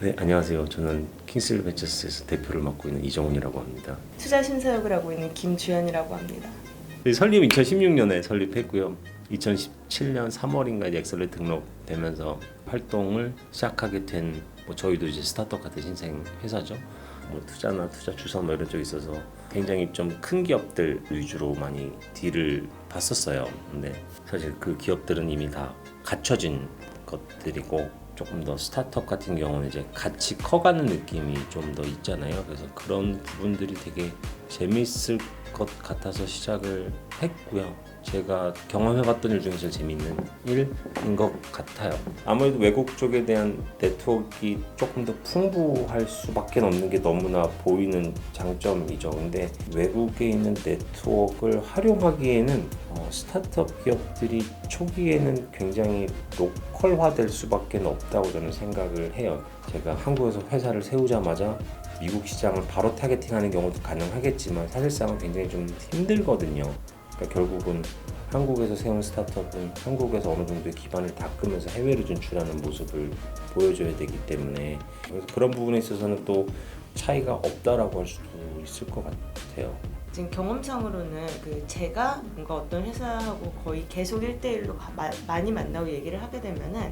네, 안녕하세요. 저는 킹스힐 벤처스에서 대표를 맡고 있는 이정훈이라고 합니다. 투자 심사역을 하고 있는 김주연이라고 합니다. 설립 2016년에 설립했고요. 2017년 3월인가 이제 엑셀에 등록되면서 활동을 시작하게 된 저희도 이제 스타트업 같은 신생 회사죠. 투자나 투자 주사 이런 쪽에 있어서 굉장히 좀 큰 기업들 위주로 많이 딜을 봤었어요. 근데 사실 그 기업들은 이미 다 갖춰진 것들이고 조금 더 스타트업 같은 경우는 이제 같이 커가는 느낌이 좀 더 있잖아요. 그래서 그런 부분들이 되게 재밌을 것 같아서 시작을 했고요. 제가 경험해봤던 일 중에 제일 재밌는 일인 것 같아요. 아무래도 외국 쪽에 대한 네트워크가 조금 더 풍부할 수밖에 없는 게 너무나 보이는 장점이죠. 근데 외국에 있는 네트워크를 활용하기에는 스타트업 기업들이 초기에는 굉장히 로컬화될 수밖에 없다고 저는 생각을 해요. 제가 한국에서 회사를 세우자마자 미국 시장을 바로 타겟팅하는 경우도 가능하겠지만 사실상은 굉장히 좀 힘들거든요. 그러니까 결국은 한국에서 세운 스타트업은 한국에서 어느 정도의 기반을 닦으면서 해외로 진출하는 모습을 보여줘야 되기 때문에 그래서 그런 부분에 있어서는 또 차이가 없다라고 할 수도 있을 것 같아요. 지금 경험상으로는 제가 뭔가 어떤 회사하고 거의 계속 1대1로 많이 만나고 얘기를 하게 되면은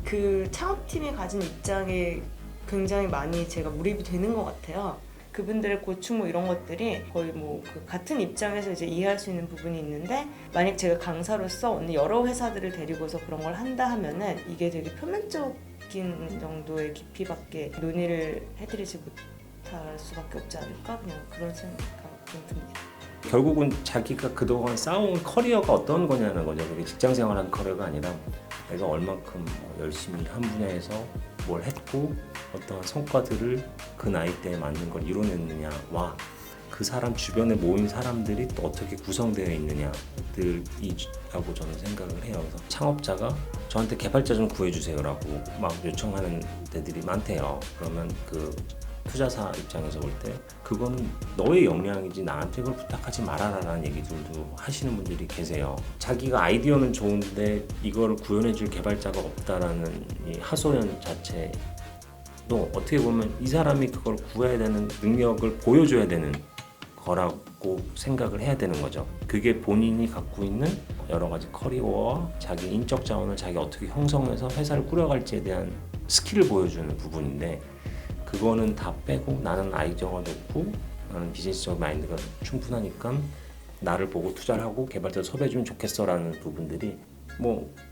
그 창업팀이 가진 입장에 굉장히 많이 제가 몰입이 되는 것 같아요. 그분들의 고충 이런 것들이 거의 그 같은 입장에서 이제 이해할 수 있는 부분이 있는데, 만약 제가 강사로서 오늘 여러 회사들을 데리고서 그런 걸 한다 하면은 이게 되게 표면적인 정도의 깊이밖에 논의를 해드리지 못할 수밖에 없지 않을까, 그냥 그런 생각이 좀 듭니다. 결국은 자기가 그동안 쌓아온 커리어가 어떤 거냐는 거죠. 그게 직장 생활하는 커리어가 아니라 내가 얼만큼 열심히 한 분야에서 뭘 했고 어떤 성과들을 그 나이 때에 맞는 걸 이뤄냈느냐와 그 사람 주변에 모인 사람들이 또 어떻게 구성되어 있느냐들이라고 저는 생각을 해요. 그래서 창업자가 저한테 개발자 좀 구해주세요라고 막 요청하는 데들이 많대요. 그러면 그 투자사 입장에서 볼 때 그거는 너의 역량이지 나한테 그걸 부탁하지 말아라라는 얘기들도 하시는 분들이 계세요. 자기가 아이디어는 좋은데 이거를 구현해줄 개발자가 없다라는 이 하소연 자체도 어떻게 보면 이 사람이 그걸 구해야 되는 능력을 보여줘야 되는 거라고 생각을 해야 되는 거죠. 그게 본인이 갖고 있는 여러 가지 커리어와 자기 인적 자원을 자기가 어떻게 형성해서 회사를 꾸려갈지에 대한 스킬을 보여주는 부분인데, 그거는 다 빼고 나는 아이디어가 좋고 나는 비즈니스적 마인드가 충분하니까 나를 보고 투자를 하고 개발자를 섭외해주면 좋겠어라는 부분들이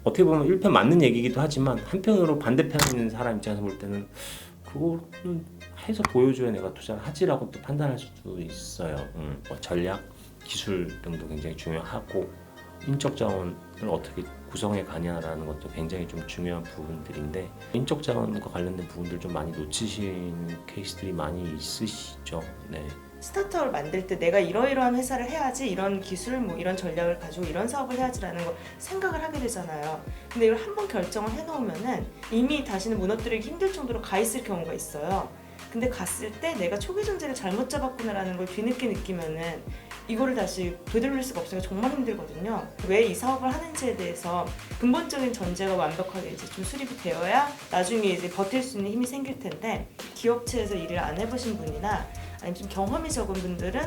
어떻게 보면 1편 맞는 얘기이기도 하지만 한편으로 반대편에 있는 사람 입장에서 볼 때는 그거는 해서 보여줘야 내가 투자를 하지라고 또 판단할 수도 있어요. 전략, 기술 등도 굉장히 중요하고 인적 자원을 어떻게 구성해 가냐라는 것도 굉장히 좀 중요한 부분들인데, 인적 자원과 관련된 부분들 좀 많이 놓치시는 케이스들이 많이 있으시죠. 네. 스타트업을 만들 때 내가 이러이러한 회사를 해야지, 이런 기술, 이런 전략을 가지고 이런 사업을 해야지라는 걸 생각을 하게 되잖아요. 근데 이걸 한번 결정을 해놓으면은 이미 다시는 무너뜨리기 힘들 정도로 가 있을 경우가 있어요. 근데 갔을 때 내가 초기 전제를 잘못 잡았구나라는 걸 뒤늦게 느끼면은 이거를 다시 되돌릴 수가 없으니까 정말 힘들거든요. 왜 이 사업을 하는지에 대해서 근본적인 전제가 완벽하게 이제 좀 수립이 되어야 나중에 이제 버틸 수 있는 힘이 생길 텐데, 기업체에서 일을 안 해보신 분이나 아니면 좀 경험이 적은 분들은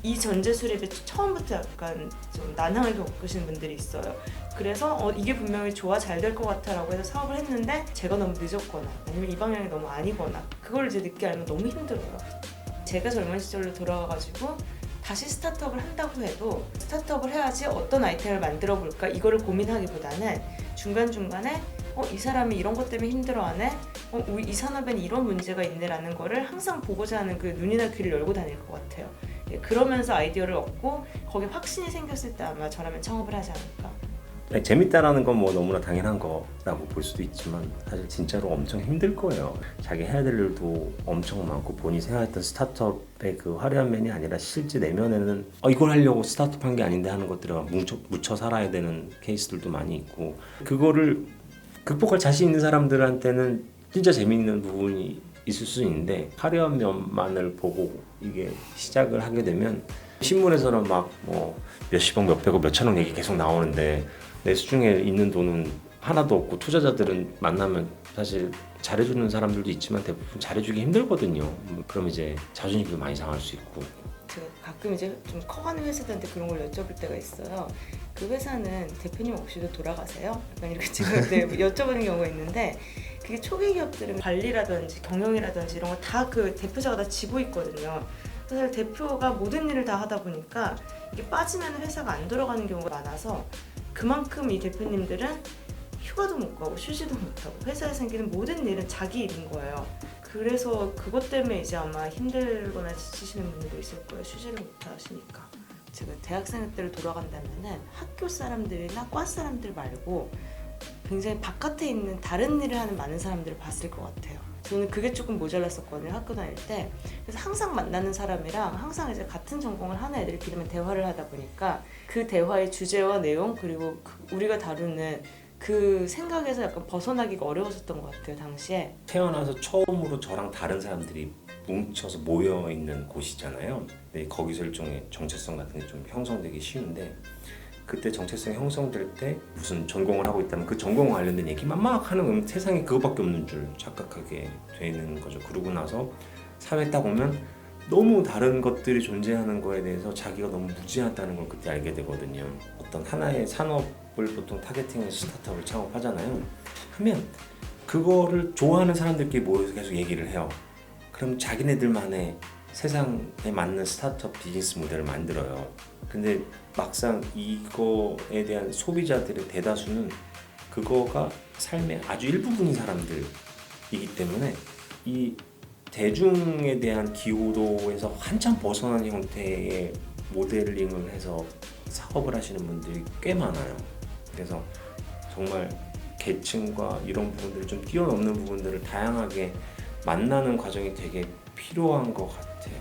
이 전제 수립에 처음부터 약간 좀 난항을 겪으시는 분들이 있어요. 그래서 이게 분명히 좋아, 잘 될 것 같아 라고 해서 사업을 했는데 제가 너무 늦었거나 아니면 이 방향이 너무 아니거나 그걸 이제 늦게 알면 너무 힘들어요. 제가 젊은 시절로 돌아가가지고 다시 스타트업을 한다고 해도 스타트업을 해야지 어떤 아이템을 만들어 볼까 이거를 고민하기보다는 중간중간에 이 사람이 이런 것 때문에 힘들어하네, 이 산업에는 이런 문제가 있네라는 거를 항상 보고자 하는 그 눈이나 귀를 열고 다닐 것 같아요. 그러면서 아이디어를 얻고 거기에 확신이 생겼을 때 아마 저라면 창업을 하지 않을까. 재밌다라는 건 너무나 당연한 거라고 볼 수도 있지만 사실 진짜로 엄청 힘들 거예요. 자기 해야 될 일도 엄청 많고 본인이 생각했던 스타트업의 그 화려한 면이 아니라 실제 내면에는 이걸 하려고 스타트업 한 게 아닌데 하는 것들에 묻혀 살아야 되는 케이스들도 많이 있고, 그거를 극복할 자신 있는 사람들한테는 진짜 재미있는 부분이 있을 수 있는데, 화려한 면만을 보고 이게 시작을 하게 되면 신문에서는 막 몇십억, 몇백억, 몇천억 얘기 계속 나오는데 내 수중에 있는 돈은 하나도 없고 투자자들은 만나면 사실 잘해주는 사람들도 있지만 대부분 잘해주기 힘들거든요. 그럼 이제 자존심도 많이 상할 수 있고. 제가 가끔 이제 좀 커가는 회사들한테 그런 걸 여쭤볼 때가 있어요. 그 회사는 대표님 없이도 돌아가세요? 약간 이렇게 지금 네, 여쭤보는 경우가 있는데 그게 초기 기업들은 관리라든지 경영이라든지 이런 거 다 그 대표자가 다 지고 있거든요. 사실 대표가 모든 일을 다 하다 보니까 이게 빠지면 회사가 안 돌아가는 경우가 많아서 그만큼 이 대표님들은 휴가도 못 가고 쉬지도 못하고 회사에 생기는 모든 일은 자기 일인 거예요. 그래서 그것 때문에 이제 아마 힘들거나 지치시는 분들도 있을 거예요. 쉬지를 못 하시니까. 제가 대학생 때로 돌아간다면은 학교 사람들이나 과 사람들 말고 굉장히 바깥에 있는 다른 일을 하는 많은 사람들을 봤을 것 같아요. 저는 그게 조금 모자랐었거든요. 학교 다닐 때. 그래서 항상 만나는 사람이랑 항상 이제 같은 전공을 하는 애들끼리만 대화를 하다 보니까 그 대화의 주제와 내용 그리고 우리가 다루는 그 생각에서 약간 벗어나기가 어려웠었던 것 같아요. 당시에. 태어나서 처음으로 저랑 다른 사람들이 뭉쳐서 모여 있는 곳이잖아요. 근데 거기서 일종의 정체성 같은 게 좀 형성되기 쉬운데 그때 정체성이 형성될 때 무슨 전공을 하고 있다면 그 전공 관련된 얘기만 막 하는 거면 세상에 그거밖에 없는 줄 착각하게 되는 거죠. 그러고 나서 사회에 딱 오면 너무 다른 것들이 존재하는 거에 대해서 자기가 너무 무지하다는 걸 그때 알게 되거든요. 어떤 하나의 산업을 보통 타겟팅해서 스타트업을 창업하잖아요. 하면 그거를 좋아하는 사람들끼리 모여서 계속 얘기를 해요. 그럼 자기네들만의 세상에 맞는 스타트업 비즈니스 모델을 만들어요. 근데 막상 이거에 대한 소비자들의 대다수는 그거가 삶의 아주 일부분인 사람들이기 때문에 이 대중에 대한 기호도에서 한참 벗어난 형태의 모델링을 해서 사업을 하시는 분들이 꽤 많아요. 그래서 정말 계층과 이런 부분들을 좀 뛰어넘는 부분들을 다양하게 만나는 과정이 되게 필요한 것 같아요.